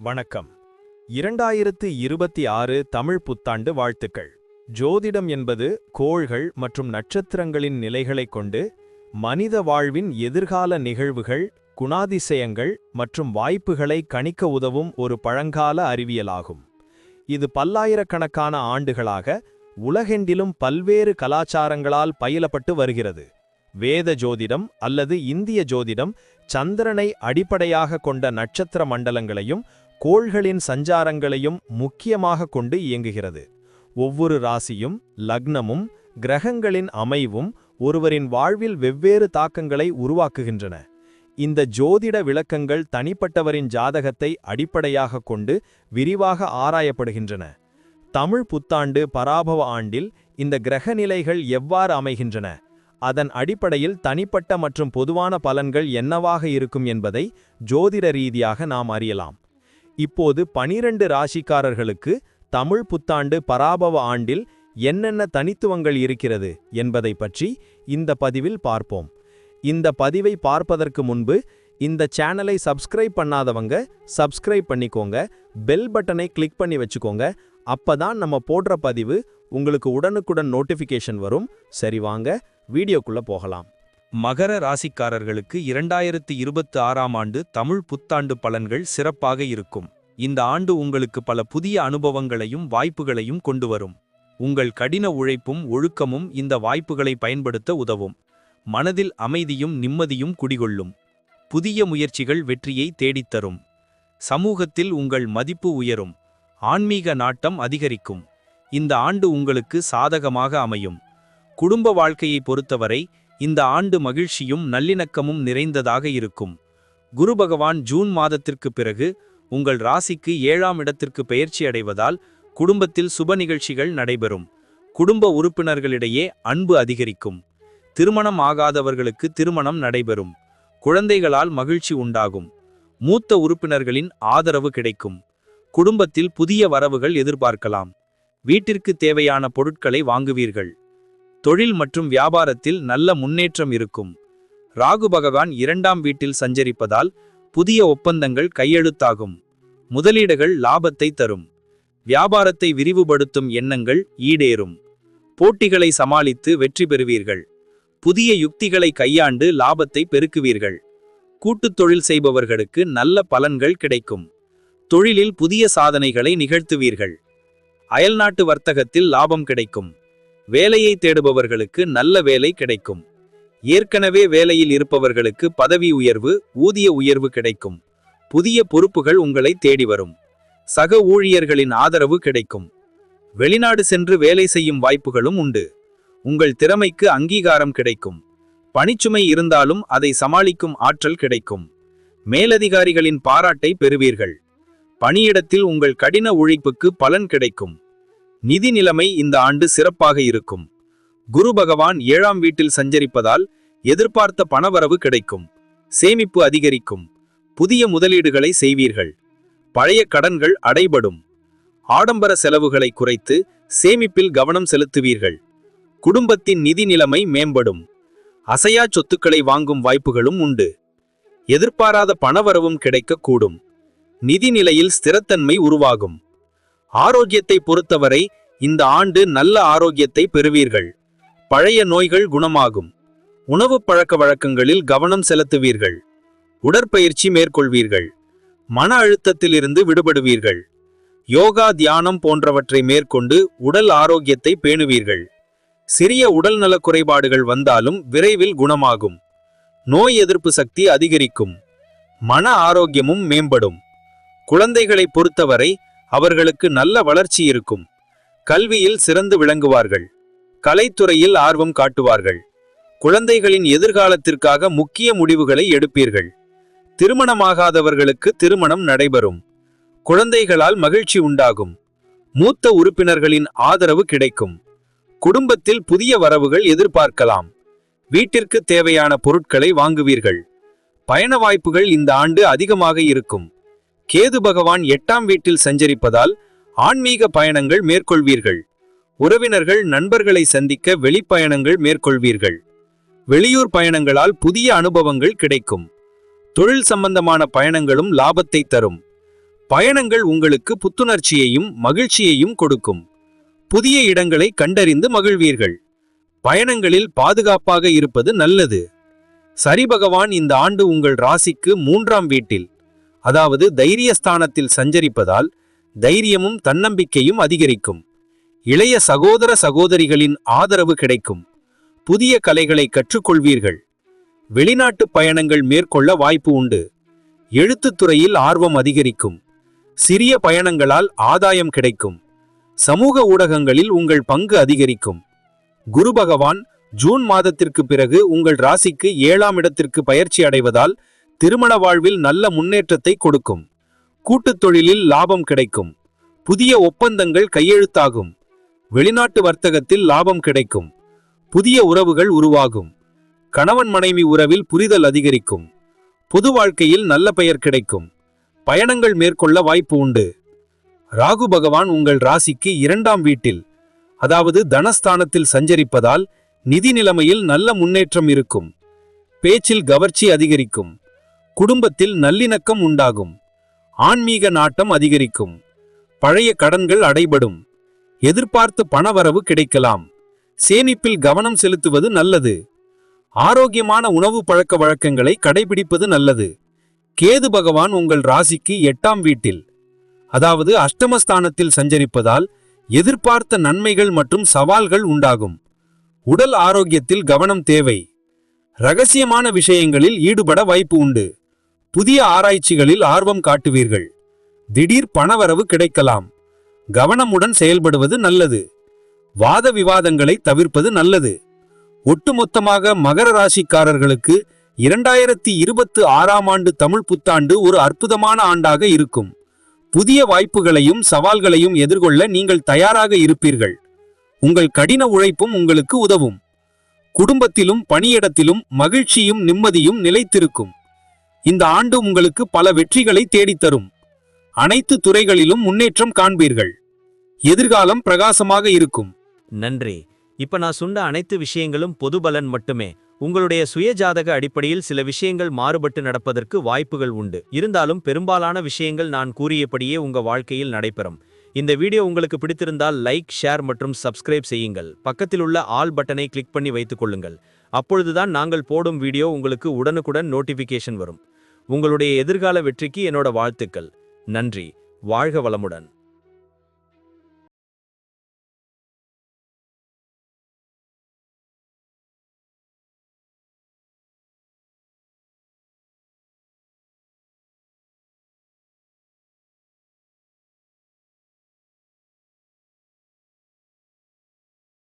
வணக்கம். 2026 தமிழ் புத்தாண்டு வாழ்த்துக்கள். ஜோதிடம் என்பது கோள்கள் மற்றும் நட்சத்திரங்களின் நிலைகளைக் கொண்டு மனித வாழ்வின் எதிர்கால நிகழ்வுகள், குணாதிசயங்கள் மற்றும் வாய்ப்புகளை கணிக்க உதவும் ஒரு பழங்கால அறிவியலாகும். இது பல்லாயிரக்கணக்கான ஆண்டுகளாக உலகெங்கிலும் பல்வேறு கலாச்சாரங்களால் பயிலப்பட்டு வருகிறது. வேத ஜோதிடம் அல்லது இந்திய ஜோதிடம் சந்திரனை அடிப்படையாக கொண்ட நட்சத்திர மண்டலங்களையும் கோள்களின் சஞ்சாரங்களையும் முக்கியமாக கொண்டு இயங்குகிறது. ஒவ்வொரு ராசியும் லக்னமும் கிரகங்களின் அமைவும் ஒருவரின் வாழ்வில் வெவ்வேறு தாக்கங்களை உருவாக்குகின்றன. இந்த ஜோதிட விளக்கங்கள் தனிப்பட்டவரின் ஜாதகத்தை அடிப்படையாக கொண்டு விரிவாக ஆராயப்படுகின்றன. தமிழ் புத்தாண்டு பராபவ ஆண்டில் இந்த கிரகநிலைகள் எவ்வாறு அமைகின்றன, அதன் அடிப்படையில் தனிப்பட்ட மற்றும் பொதுவான பலன்கள் என்னவாக இருக்கும் என்பதை ஜோதிட ரீதியாக நாம் அறியலாம். இப்போது 12 ராசிக்காரர்களுக்கு தமிழ் புத்தாண்டு பராபவ ஆண்டில் என்னென்ன தனித்துவங்கள் இருக்கிறது என்பதை பற்றி இந்த பதிவில் பார்ப்போம். இந்த பதிவை பார்ப்பதற்கு முன்பு இந்த சேனலை சப்ஸ்கிரைப் பண்ணாதவங்க சப்ஸ்கிரைப் பண்ணிக்கோங்க, பெல் பட்டனை கிளிக் பண்ணி வச்சுக்கோங்க. அப்பதான் நம்ம போடுற பதிவு உங்களுக்கு உடனுக்குடன் நோட்டிஃபிகேஷன் வரும். சரி, வாங்க வீடியோக்குள்ள போகலாம். மகர ராசிக்காரர்களுக்கு 2026 ஆண்டு தமிழ் புத்தாண்டு பலன்கள் சிறப்பாக இருக்கும். இந்த ஆண்டு உங்களுக்கு பல புதிய அனுபவங்களையும் வாய்ப்புகளையும் கொண்டு வரும். உங்கள் கடின உழைப்பும் ஒழுக்கமும் இந்த வாய்ப்புகளை பயன்படுத்த உதவும். மனதில் அமைதியும் நிம்மதியும் குடிகொள்ளும். புதிய முயற்சிகள் வெற்றியை தேடித்தரும். சமூகத்தில் உங்கள் மதிப்பு உயரும். ஆன்மீக நாட்டம் அதிகரிக்கும். இந்த ஆண்டு உங்களுக்கு சாதகமாக அமையும். குடும்ப வாழ்க்கையை பொறுத்தவரை இந்த ஆண்டு மகிழ்ச்சியும் நல்லிணக்கமும் நிறைந்ததாக இருக்கும். குரு பகவான் ஜூன் மாதத்திற்கு பிறகு உங்கள் ராசிக்கு 7ஆம் இடத்திற்கு பெயர்ச்சி அடைவதால் குடும்பத்தில் சுப நிகழ்ச்சிகள் நடைபெறும். குடும்ப உறுப்பினர்களிடையே அன்பு அதிகரிக்கும். திருமணம் ஆகாதவர்களுக்கு திருமணம் நடைபெறும். குழந்தைகளால் மகிழ்ச்சி உண்டாகும். மூத்த உறுப்பினர்களின் ஆதரவு கிடைக்கும். குடும்பத்தில் புதிய வரவுகள் எதிர்பார்க்கலாம். வீட்டிற்கு தேவையான பொருட்களை வாங்குவீர்கள். தொழில் மற்றும் வியாபாரத்தில் நல்ல முன்னேற்றம் இருக்கும். ராகு பகவான் 2ஆம் வீட்டில் சஞ்சரிப்பதால் புதிய ஒப்பந்தங்கள் கையெழுத்தாகும். முதலீடுகள் லாபத்தை தரும். வியாபாரத்தை விரிவுபடுத்தும் எண்ணங்கள் ஈடேறும். போட்டிகளை சமாளித்து வெற்றி பெறுவீர்கள். புதிய யுக்திகளை கையாண்டு லாபத்தை பெருக்குவீர்கள். கூட்டுத் தொழில் செய்பவர்களுக்கு நல்ல பலன்கள் கிடைக்கும். தொழிலில் புதிய சாதனைகளை நிகழ்த்துவீர்கள். அயல்நாட்டு வர்த்தகத்தில் லாபம் கிடைக்கும். வேலையை தேடுபவர்களுக்கு நல்ல வேலை கிடைக்கும். ஏற்கனவே வேலையில் இருப்பவர்களுக்கு பதவி உயர்வு, ஊதிய உயர்வு கிடைக்கும். புதிய பொறுப்புகள் உங்களை தேடி வரும். சக ஊழியர்களின் ஆதரவு கிடைக்கும். வெளிநாடு சென்று வேலை செய்யும் வாய்ப்புகளும் உண்டு. உங்கள் திறமைக்கு அங்கீகாரம் கிடைக்கும். பணிச்சுமை இருந்தாலும் அதை சமாளிக்கும் ஆற்றல் கிடைக்கும். மேலதிகாரிகளின் பாராட்டை பெறுவீர்கள். பணியிடத்தில் உங்கள் கடின உழைப்புக்கு பலன் கிடைக்கும். நிதி நிலைமை இந்த ஆண்டு சிறப்பாக இருக்கும். குரு பகவான் 7ஆம் வீட்டில் சஞ்சரிப்பதால் எதிர்பார்த்த பணவரவு கிடைக்கும். சேமிப்பு அதிகரிக்கும். புதிய முதலீடுகளை செய்வீர்கள். பழைய கடன்கள் அடைபடும். ஆடம்பர செலவுகளை குறைத்து சேமிப்பில் கவனம் செலுத்துவீர்கள். குடும்பத்தின் நிதி நிலைமை மேம்படும். அசையா சொத்துக்களை வாங்கும் வாய்ப்புகளும் உண்டு. எதிர்பாராத பணவரவும் கிடைக்கக்கூடும். நிதி நிலையில் ஸ்திரத்தன்மை உருவாகும். ஆரோக்கியத்தை பொறுத்தவரை இந்த ஆண்டு நல்ல ஆரோக்கியத்தை பெறுவீர்கள். பழைய நோய்கள் குணமாகும். உணவு பழக்க வழக்கங்களில் கவனம் செலுத்துவீர்கள். உடற்பயிற்சி மேற்கொள்வீர்கள். மன அழுத்தத்திலிருந்து விடுபடுவீர்கள். யோகா, தியானம் போன்றவற்றை மேற்கொண்டு உடல் ஆரோக்கியத்தை பேணுவீர்கள். சிறிய உடல்நல குறைபாடுகள் வந்தாலும் விரைவில் குணமாகும். நோய் எதிர்ப்பு சக்தி அதிகரிக்கும். மன ஆரோக்கியமும் மேம்படும். குழந்தைகளை பொறுத்தவரை அவர்களுக்கு நல்ல வளர்ச்சி இருக்கும். கல்வியில் சிறந்து விளங்குவார்கள். கலைத்துறையில் ஆர்வம் காட்டுவார்கள். குழந்தைகளின் எதிர்காலத்திற்காக முக்கிய முடிவுகளை எடுப்பீர்கள். திருமணமாகாதவர்களுக்கு திருமணம் நடைபெறும். குழந்தைகளால் மகிழ்ச்சி உண்டாகும். மூத்த உறுப்பினர்களின் ஆதரவு கிடைக்கும். குடும்பத்தில் புதிய வரவுகள் எதிர்பார்க்கலாம். வீட்டிற்கு தேவையான பொருட்களை வாங்குவீர்கள். பயண வாய்ப்புகள் இந்த ஆண்டு அதிகமாக இருக்கும். கேது பகவான் 8ஆம் வீட்டில் சஞ்சரிப்பதால் ஆன்மீக பயணங்கள் மேற்கொள்வீர்கள். உறவினர்கள், நண்பர்களை சந்திக்க வெளிப்பயணங்கள் மேற்கொள்வீர்கள். வெளியூர் பயணங்களால் புதிய அனுபவங்கள் கிடைக்கும். தொழில் சம்பந்தமான பயணங்களும் லாபத்தை தரும். பயணங்கள் உங்களுக்கு புத்துணர்ச்சியையும் மகிழ்ச்சியையும் கொடுக்கும். புதிய இடங்களை கண்டறிந்து மகிழ்வீர்கள். பயணங்களில் பாதுகாப்பாக இருப்பது நல்லது. சரி பகவான் இந்த ஆண்டு உங்கள் ராசிக்கு 3ஆம் வீட்டில், அதாவது தைரியஸ்தானத்தில் சஞ்சரிப்பதால் தைரியமும் தன்னம்பிக்கையும் அதிகரிக்கும். இளைய சகோதர சகோதரிகளின் ஆதரவு கிடைக்கும். புதிய கலைகளை கற்றுக்கொள்வீர்கள். வெளிநாட்டு பயணங்கள் மேற்கொள்ள வாய்ப்பு உண்டு. எழுத்துத் துறையில் ஆர்வம் அதிகரிக்கும். சிறிய பயணங்களால் ஆதாயம் கிடைக்கும். சமூக ஊடகங்களில் உங்கள் பங்கு அதிகரிக்கும். குரு பகவான் ஜூன் மாதத்திற்கு பிறகு உங்கள் ராசிக்கு 7ஆம் இடத்திற்கு பயிற்சி அடைவதால் திருமண வாழ்வில் நல்ல முன்னேற்றத்தை கொடுக்கும். கூட்டுத் தொழிலில் லாபம் கிடைக்கும். புதிய ஒப்பந்தங்கள் கையெழுத்தாகும். வெளிநாட்டு வர்த்தகத்தில் லாபம் கிடைக்கும். புதிய உறவுகள் உருவாகும். கணவன் மனைவி உறவில் புரிதல் அதிகரிக்கும். பொது வாழ்க்கையில் நல்ல பெயர் கிடைக்கும். பயணங்கள் மேற்கொள்ள வாய்ப்பு உண்டு. ராகு பகவான் உங்கள் ராசிக்கு 2ஆம் வீட்டில், அதாவது தனஸ்தானத்தில் சஞ்சரிப்பதால் நிதி நிலைமையில் நல்ல முன்னேற்றம் இருக்கும். பேச்சில் கவர்ச்சி அதிகரிக்கும். குடும்பத்தில் நல்லிணக்கம் உண்டாகும். ஆன்மீக நாட்டம் அதிகரிக்கும். பழைய கடன்கள் அடைபடும். எதிர்பார்த்த பணவரவு கிடைக்கலாம். சேமிப்பில் கவனம் செலுத்துவது நல்லது. ஆரோக்கியமான உணவு பழக்க வழக்கங்களை கடைபிடிப்பது நல்லது. கேது பகவான் உங்கள் ராசிக்கு 8ஆம் வீட்டில், அதாவது அஷ்டமஸ்தானத்தில் சஞ்சரிப்பதால் எதிர்பார்த்த நன்மைகள் மற்றும் சவால்கள் உண்டாகும். உடல் ஆரோக்கியத்தில் கவனம் தேவை. இரகசியமான விஷயங்களில் ஈடுபட வாய்ப்பு உண்டு. புதிய ஆராய்ச்சிகளில் ஆர்வம் காட்டுவீர்கள். திடீர் பணவரவு கிடைக்கலாம். கவனமுடன் செயல்படுவது நல்லது. வாத விவாதங்களை தவிர்ப்பது நல்லது. ஒட்டுமொத்தமாக மகர ராசிக்காரர்களுக்கு 2026ஆம் ஆண்டு தமிழ் புத்தாண்டு ஒரு அற்புதமான ஆண்டாக இருக்கும். புதிய வாய்ப்புகளையும் சவால்களையும் எதிர்கொள்ள நீங்கள் தயாராக இருப்பீர்கள். உங்கள் கடின உழைப்பும் உங்களுக்கு உதவும். குடும்பத்திலும் பணியிடத்திலும் மகிழ்ச்சியும் நிம்மதியும் நிலைத்திருக்கும். இந்த ஆண்டு உங்களுக்கு பல வெற்றிகளை தேடித்தரும். அனைத்து துறைகளிலும் முன்னேற்றம் காண்பீர்கள். எதிர்காலம் பிரகாசமாக இருக்கும். நன்றி. இப்ப நான் சொன்ன அனைத்து விஷயங்களும் பொது பலன் மட்டுமே. உங்களுடைய சுயஜாதக அடிப்படையில் சில விஷயங்கள் மாறுபட்டு நடப்பதற்கு வாய்ப்புகள் உண்டு. இருந்தாலும் பெரும்பாலான விஷயங்கள் நான் கூறியபடியே உங்க வாழ்க்கையில் நடைபெறும். இந்த வீடியோ உங்களுக்கு பிடித்திருந்தால் லைக், ஷேர் மற்றும் சப்ஸ்கிரைப் செய்யுங்கள். பக்கத்தில் உள்ள ஆல் பட்டனை கிளிக் பண்ணி வைத்துக் கொள்ளுங்கள். அப்பொழுதுதான் நாங்கள் போடும் வீடியோ உங்களுக்கு உடனுக்குடன் நோட்டிபிகேஷன் வரும். உங்களுடைய எதிர்கால வெற்றிக்கு என்னோட வாழ்த்துக்கள். நன்றி. வாழ்க வளமுடன்.